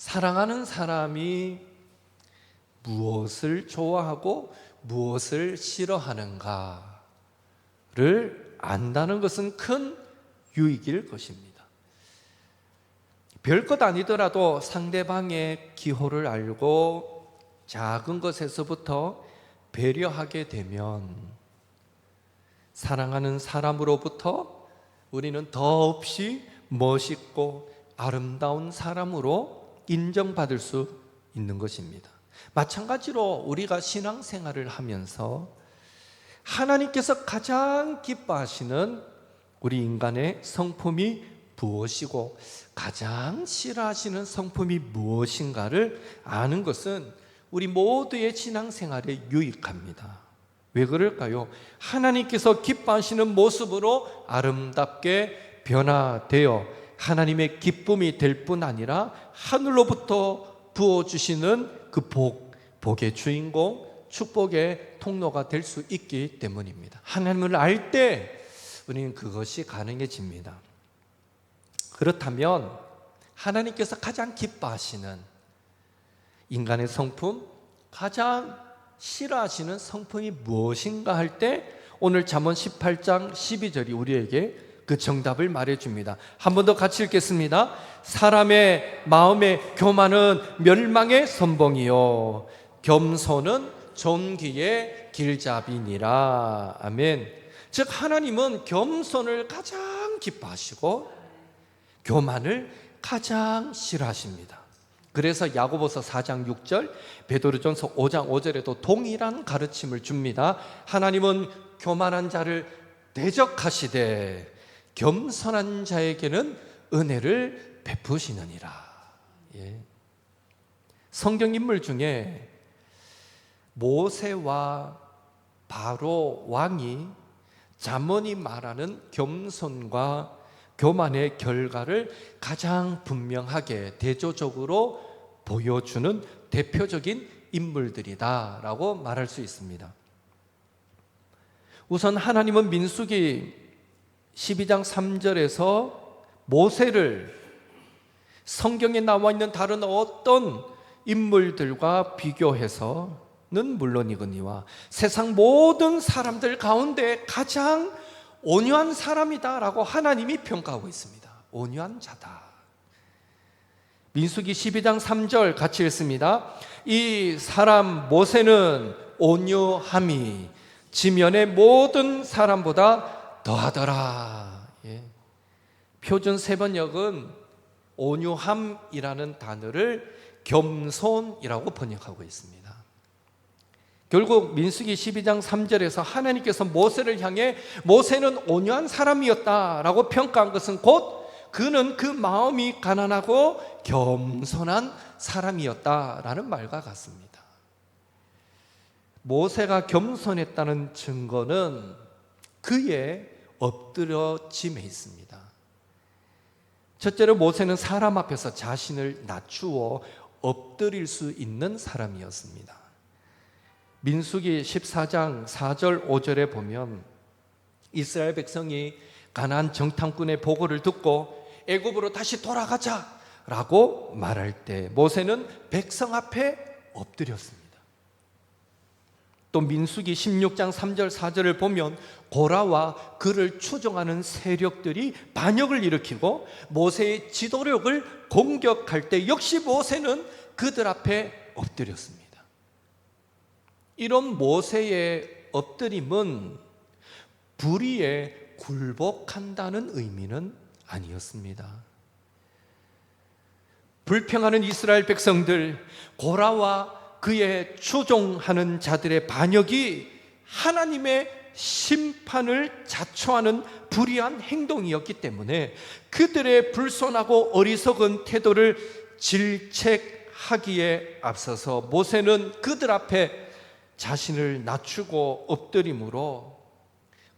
사랑하는 사람이 무엇을 좋아하고 무엇을 싫어하는가를 안다는 것은 큰 유익일 것입니다. 별것 아니더라도 상대방의 기호를 알고 작은 것에서부터 배려하게 되면 사랑하는 사람으로부터 우리는 더없이 멋있고 아름다운 사람으로 인정받을 수 있는 것입니다. 마찬가지로 우리가 신앙생활을 하면서 하나님께서 가장 기뻐하시는 우리 인간의 성품이 무엇이고 가장 싫어하시는 성품이 무엇인가를 아는 것은 우리 모두의 신앙생활에 유익합니다. 왜 그럴까요? 하나님께서 기뻐하시는 모습으로 아름답게 변화되어 하나님의 기쁨이 될 뿐 아니라 하늘로부터 부어주시는 그 복의 주인공, 축복의 통로가 될 수 있기 때문입니다. 하나님을 알 때 우리는 그것이 가능해집니다. 그렇다면 하나님께서 가장 기뻐하시는 인간의 성품, 가장 싫어하시는 성품이 무엇인가 할 때 오늘 잠언 18장 12절이 우리에게 그 정답을 말해줍니다. 한 번 더 같이 읽겠습니다. 사람의 마음의 교만은 멸망의 선봉이요 겸손은 존귀의 길잡이니라. 아멘. 즉 하나님은 겸손을 가장 기뻐하시고 교만을 가장 싫어하십니다. 그래서 야고보서 4장 6절, 베드로전서 5장 5절에도 동일한 가르침을 줍니다. 하나님은 교만한 자를 대적하시되 겸손한 자에게는 은혜를 베푸시느니라. 성경 인물 중에 모세와 바로 왕이 잠언이 말하는 겸손과 교만의 결과를 가장 분명하게 대조적으로 보여주는 대표적인 인물들이다라고 말할 수 있습니다. 우선 하나님은 민수기 12장 3절에서 모세를 성경에 나와 있는 다른 어떤 인물들과 비교해서는 물론이거니와 세상 모든 사람들 가운데 가장 온유한 사람이다라고 하나님이 평가하고 있습니다. 온유한 자다. 민수기 12장 3절 같이 읽습니다. 이 사람 모세는 온유함이 지면의 모든 사람보다 더하더라. 표준 세번역은 온유함이라는 단어를 겸손이라고 번역하고 있습니다. 결국 민수기 12장 3절에서 하나님께서 모세를 향해 모세는 온유한 사람이었다라고 평가한 것은 곧 그는 그 마음이 가난하고 겸손한 사람이었다라는 말과 같습니다. 모세가 겸손했다는 증거는 그의 엎드려짐에 있습니다. 첫째로 모세는 사람 앞에서 자신을 낮추어 엎드릴 수 있는 사람이었습니다. 민수기 14장 4절 5절에 보면 이스라엘 백성이 가나안 정탐꾼의 보고를 듣고 애굽으로 다시 돌아가자라고 말할 때 모세는 백성 앞에 엎드렸습니다. 또 민수기 16장 3절 4절을 보면 고라와 그를 추종하는 세력들이 반역을 일으키고 모세의 지도력을 공격할 때 역시 모세는 그들 앞에 엎드렸습니다. 이런 모세의 엎드림은 불의에 굴복한다는 의미는 아니었습니다. 불평하는 이스라엘 백성들, 고라와 그의 추종하는 자들의 반역이 하나님의 심판을 자초하는 불의한 행동이었기 때문에 그들의 불손하고 어리석은 태도를 질책하기에 앞서서 모세는 그들 앞에 자신을 낮추고 엎드림으로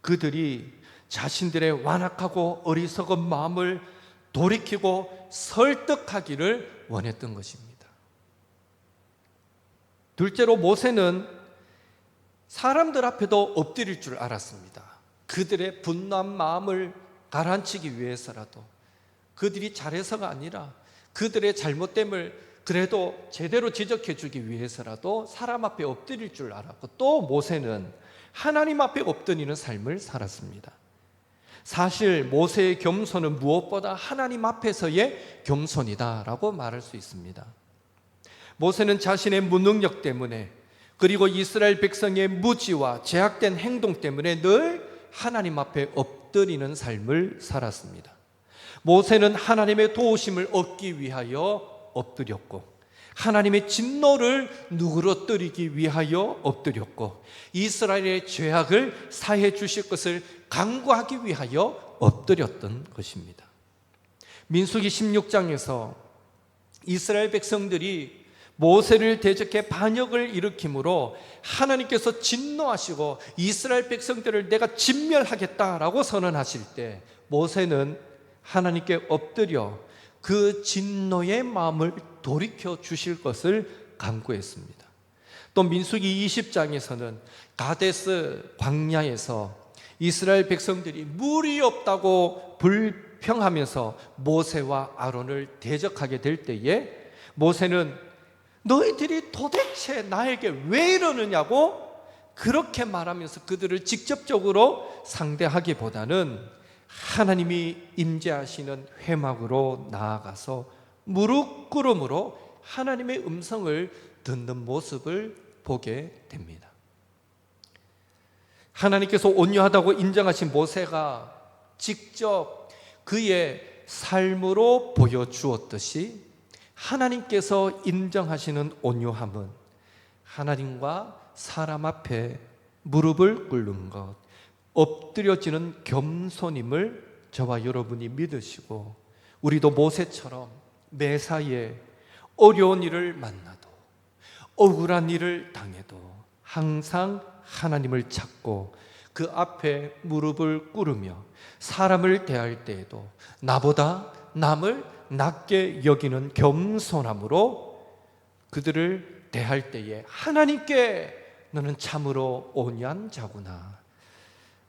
그들이 자신들의 완악하고 어리석은 마음을 돌이키고 설득하기를 원했던 것입니다. 둘째로 모세는 사람들 앞에도 엎드릴 줄 알았습니다. 그들의 분노한 마음을 가라앉히기 위해서라도, 그들이 잘해서가 아니라 그들의 잘못됨을 그래도 제대로 지적해 주기 위해서라도 사람 앞에 엎드릴 줄 알았고, 또 모세는 하나님 앞에 엎드리는 삶을 살았습니다. 사실 모세의 겸손은 무엇보다 하나님 앞에서의 겸손이다라고 말할 수 있습니다. 모세는 자신의 무능력 때문에, 그리고 이스라엘 백성의 무지와 제약된 행동 때문에 늘 하나님 앞에 엎드리는 삶을 살았습니다. 모세는 하나님의 도우심을 얻기 위하여 엎드렸고, 하나님의 진노를 누그러뜨리기 위하여 엎드렸고, 이스라엘의 죄악을 사해 주실 것을 간구하기 위하여 엎드렸던 것입니다. 민수기 16장에서 이스라엘 백성들이 모세를 대적해 반역을 일으킴으로 하나님께서 진노하시고 이스라엘 백성들을 내가 진멸하겠다라고 선언하실 때, 모세는 하나님께 엎드려 그 진노의 마음을 돌이켜 주실 것을 간구했습니다. 또 민수기 20장에서는 가데스 광야에서 이스라엘 백성들이 물이 없다고 불평하면서 모세와 아론을 대적하게 될 때에, 모세는 너희들이 도대체 나에게 왜 이러느냐고 그렇게 말하면서 그들을 직접적으로 상대하기보다는 하나님이 임재하시는 회막으로 나아가서 무릎 꿇음으로 하나님의 음성을 듣는 모습을 보게 됩니다. 하나님께서 온유하다고 인정하신 모세가 직접 그의 삶으로 보여주었듯이, 하나님께서 인정하시는 온유함은 하나님과 사람 앞에 무릎을 꿇는 것, 엎드려지는 겸손임을 저와 여러분이 믿으시고, 우리도 모세처럼 매사에 어려운 일을 만나도, 억울한 일을 당해도 항상 하나님을 찾고 그 앞에 무릎을 꿇으며 사람을 대할 때에도 나보다 남을 낮게 여기는 겸손함으로 그들을 대할 때에 하나님께 너는 참으로 온유한 자구나,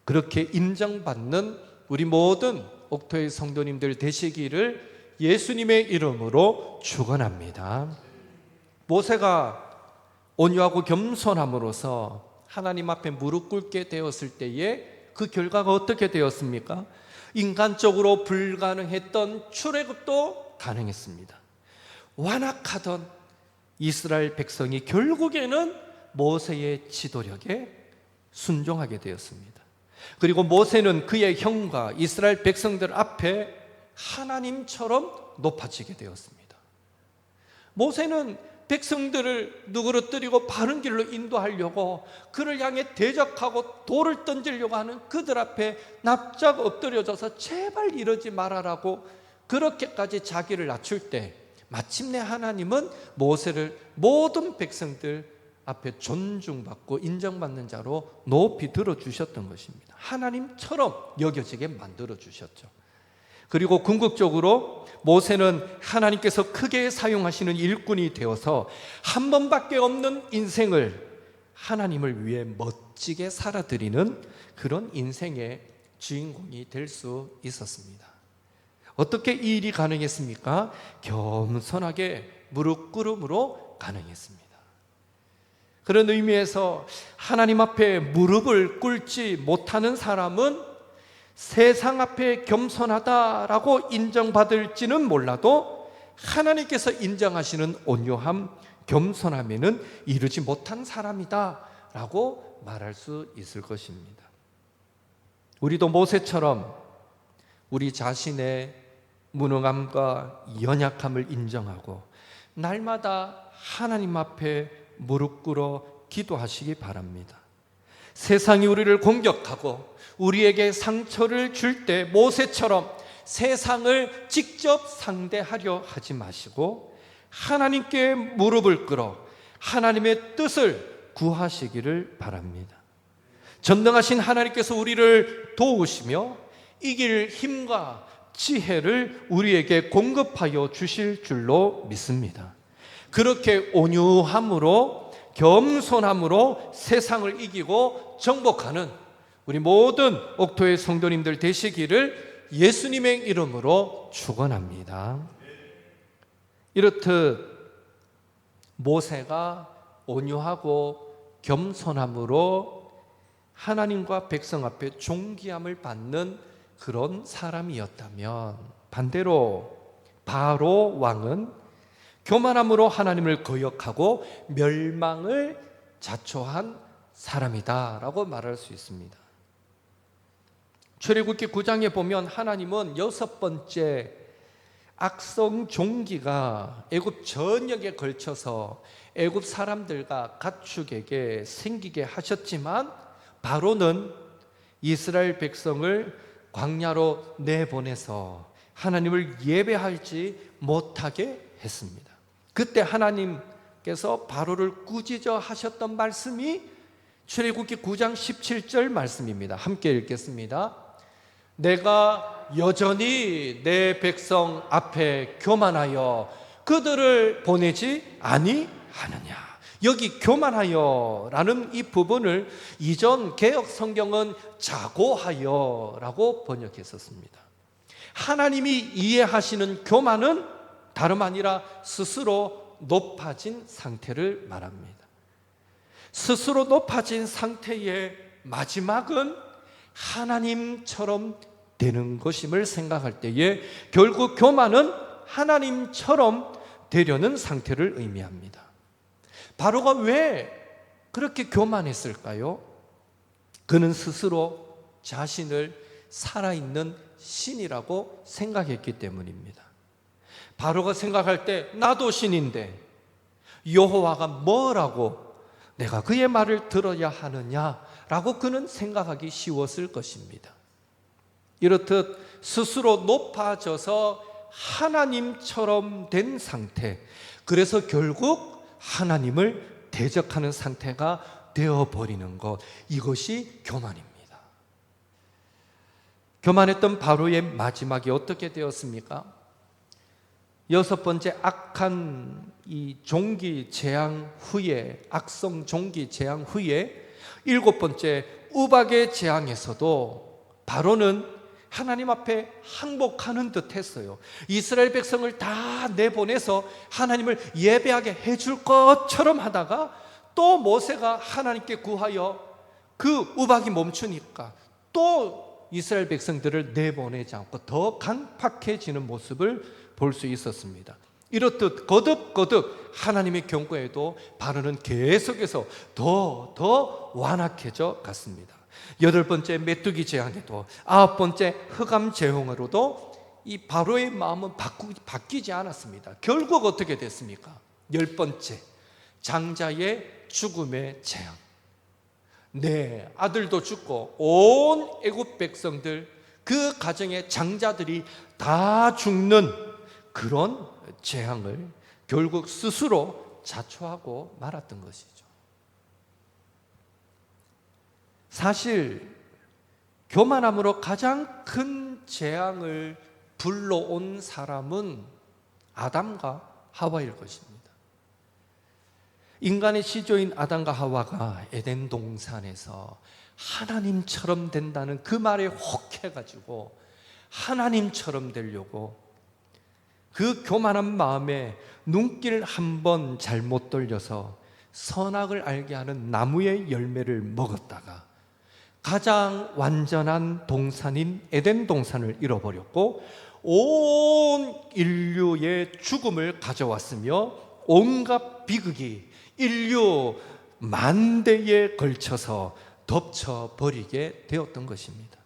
그렇게 인정받는 우리 모든 옥토의 성도님들 되시기를 예수님의 이름으로 축원합니다. 모세가 온유하고 겸손함으로써 하나님 앞에 무릎 꿇게 되었을 때에 그 결과가 어떻게 되었습니까? 인간적으로 불가능했던 출애굽도 가능했습니다. 완악하던 이스라엘 백성이 결국에는 모세의 지도력에 순종하게 되었습니다. 그리고 모세는 그의 형과 이스라엘 백성들 앞에 하나님처럼 높아지게 되었습니다. 모세는 백성들을 누그러뜨리고 바른 길로 인도하려고 그를 향해 대적하고 돌을 던지려고 하는 그들 앞에 납작 엎드려져서 제발 이러지 말아라고 그렇게까지 자기를 낮출 때, 마침내 하나님은 모세를 모든 백성들 앞에 존중받고 인정받는 자로 높이 들어주셨던 것입니다. 하나님처럼 여겨지게 만들어주셨죠. 그리고 궁극적으로 모세는 하나님께서 크게 사용하시는 일꾼이 되어서 한 번밖에 없는 인생을 하나님을 위해 멋지게 살아드리는 그런 인생의 주인공이 될 수 있었습니다. 어떻게 이 일이 가능했습니까? 겸손하게 무릎 꿇음으로 가능했습니다. 그런 의미에서 하나님 앞에 무릎을 꿇지 못하는 사람은 세상 앞에 겸손하다라고 인정받을지는 몰라도 하나님께서 인정하시는 온유함, 겸손함에는 이르지 못한 사람이다라고 말할 수 있을 것입니다. 우리도 모세처럼 우리 자신의 무능함과 연약함을 인정하고 날마다 하나님 앞에 무릎 꿇어 기도하시기 바랍니다. 세상이 우리를 공격하고 우리에게 상처를 줄 때 모세처럼 세상을 직접 상대하려 하지 마시고 하나님께 무릎을 꿇어 하나님의 뜻을 구하시기를 바랍니다. 전능하신 하나님께서 우리를 도우시며 이길 힘과 지혜를 우리에게 공급하여 주실 줄로 믿습니다. 그렇게 온유함으로 겸손함으로 세상을 이기고 정복하는 우리 모든 옥토의 성도님들 되시기를 예수님의 이름으로 축원합니다. 이렇듯 모세가 온유하고 겸손함으로 하나님과 백성 앞에 존귀함을 받는 그런 사람이었다면, 반대로 바로 왕은 교만함으로 하나님을 거역하고 멸망을 자초한 사람이다라고 말할 수 있습니다. 출애굽기 9장에 보면 하나님은 6번째 악성 종기가 애굽 전역에 걸쳐서 애굽 사람들과 가축에게 생기게 하셨지만, 바로는 이스라엘 백성을 광야로 내보내서 하나님을 예배하지 못하게 했습니다. 그때 하나님께서 바로를 꾸짖어 하셨던 말씀이 출애굽기 9장 17절 말씀입니다. 함께 읽겠습니다. 내가 여전히 내 백성 앞에 교만하여 그들을 보내지 아니하느냐. 여기 교만하여 라는 이 부분을 이전 개역 성경은 자고하여 라고 번역했었습니다. 하나님이 이해하시는 교만은 다름 아니라 스스로 높아진 상태를 말합니다. 스스로 높아진 상태의 마지막은 하나님처럼 되는 것임을 생각할 때에 결국 교만은 하나님처럼 되려는 상태를 의미합니다. 바로가 왜 그렇게 교만했을까요? 그는 스스로 자신을 살아있는 신이라고 생각했기 때문입니다. 바로가 생각할 때 나도 신인데 여호와가 뭐라고 내가 그의 말을 들어야 하느냐라고 그는 생각하기 쉬웠을 것입니다. 이렇듯 스스로 높아져서 하나님처럼 된 상태, 그래서 결국 하나님을 대적하는 상태가 되어버리는 것, 이것이 교만입니다. 교만했던 바로의 마지막이 어떻게 되었습니까? 6번째 악한 이 종기 재앙 후에, 악성 종기 재앙 후에 7번째 우박의 재앙에서도 바로는 하나님 앞에 항복하는 듯 했어요. 이스라엘 백성을 다 내보내서 하나님을 예배하게 해줄 것처럼 하다가 또 모세가 하나님께 구하여 그 우박이 멈추니까 또 이스라엘 백성들을 내보내지 않고 더 강팍해지는 모습을 볼 수 있었습니다. 이렇듯 거듭거듭 하나님의 경고에도 바로는 계속해서 더 완악해져 갔습니다. 8번째 메뚜기 재앙에도 9번째 흑암 재앙으로도 이 바로의 마음은 바뀌지 않았습니다. 결국 어떻게 됐습니까? 10번째 장자의 죽음의 재앙. 네, 아들도 죽고 온 애굽 백성들, 그 가정의 장자들이 다 죽는 그런 재앙을 결국 스스로 자초하고 말았던 것이죠. 사실 교만함으로 가장 큰 재앙을 불러온 사람은 아담과 하와일 것입니다. 인간의 시조인 아담과 하와가 에덴 동산에서 하나님처럼 된다는 그 말에 혹해가지고 하나님처럼 되려고 그 교만한 마음에 눈길 한번 잘못 돌려서 선악을 알게 하는 나무의 열매를 먹었다가 가장 완전한 동산인 에덴 동산을 잃어버렸고 온 인류의 죽음을 가져왔으며 온갖 비극이 인류 만대에 걸쳐서 덮쳐버리게 되었던 것입니다.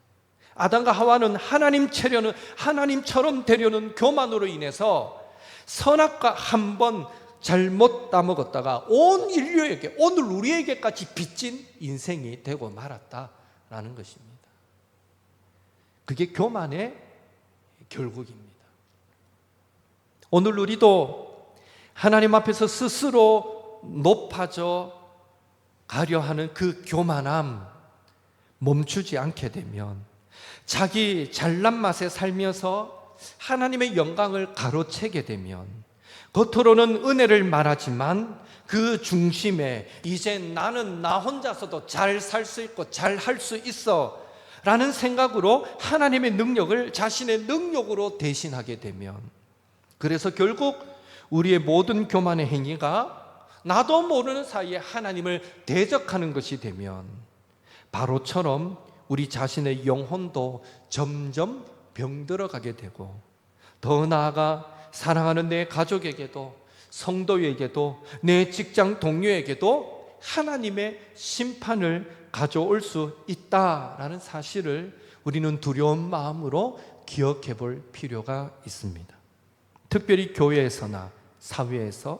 아담과 하와는 하나님처럼 되려는 교만으로 인해서 선악과 한번 잘못 따먹었다가 온 인류에게, 오늘 우리에게까지 빚진 인생이 되고 말았다라는 것입니다. 그게 교만의 결국입니다. 오늘 우리도 하나님 앞에서 스스로 높아져 가려 하는 그 교만함 멈추지 않게 되면, 자기 잘난 맛에 살면서 하나님의 영광을 가로채게 되면, 겉으로는 은혜를 말하지만 그 중심에 이제 나는 나 혼자서도 잘 살 수 있고 잘 할 수 있어 라는 생각으로 하나님의 능력을 자신의 능력으로 대신하게 되면, 그래서 결국 우리의 모든 교만의 행위가 나도 모르는 사이에 하나님을 대적하는 것이 되면 바로처럼 우리 자신의 영혼도 점점 병들어가게 되고, 더 나아가 사랑하는 내 가족에게도, 성도에게도, 내 직장 동료에게도 하나님의 심판을 가져올 수 있다라는 사실을 우리는 두려운 마음으로 기억해 볼 필요가 있습니다. 특별히 교회에서나 사회에서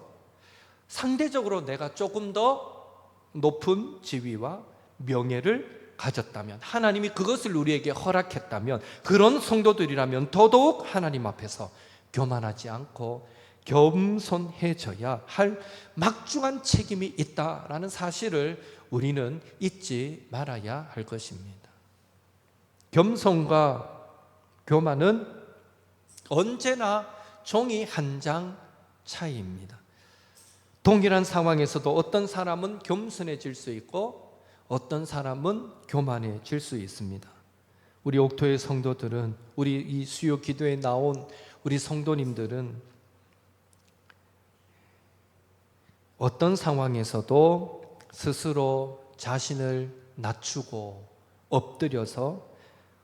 상대적으로 내가 조금 더 높은 지위와 명예를 가졌다면, 하나님이 그것을 우리에게 허락했다면, 그런 성도들이라면 더더욱 하나님 앞에서 교만하지 않고 겸손해져야 할 막중한 책임이 있다라는 사실을 우리는 잊지 말아야 할 것입니다. 겸손과 교만은 언제나 종이 한 장 차이입니다. 동일한 상황에서도 어떤 사람은 겸손해질 수 있고 어떤 사람은 교만해질 수 있습니다. 우리 옥토의 성도들은, 우리 이 수요 기도에 나온 우리 성도님들은 어떤 상황에서도 스스로 자신을 낮추고 엎드려서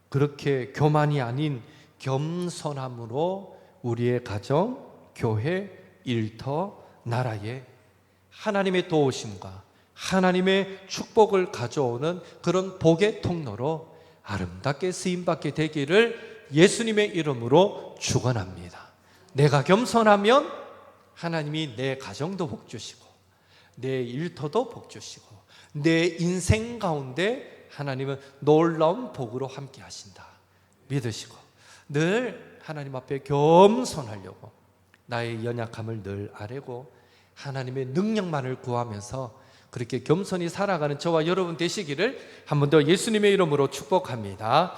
그렇게 교만이 아닌 겸손함으로 우리의 가정, 교회, 일터, 나라에 하나님의 도우심과 하나님의 축복을 가져오는 그런 복의 통로로 아름답게 쓰임받게 되기를 예수님의 이름으로 축원합니다. 내가 겸손하면 하나님이 내 가정도 복 주시고 내 일터도 복 주시고 내 인생 가운데 하나님은 놀라운 복으로 함께 하신다 믿으시고, 늘 하나님 앞에 겸손하려고 나의 연약함을 늘 아뢰고 하나님의 능력만을 구하면서 그렇게 겸손히 살아가는 저와 여러분 되시기를 한 번 더 예수님의 이름으로 축복합니다.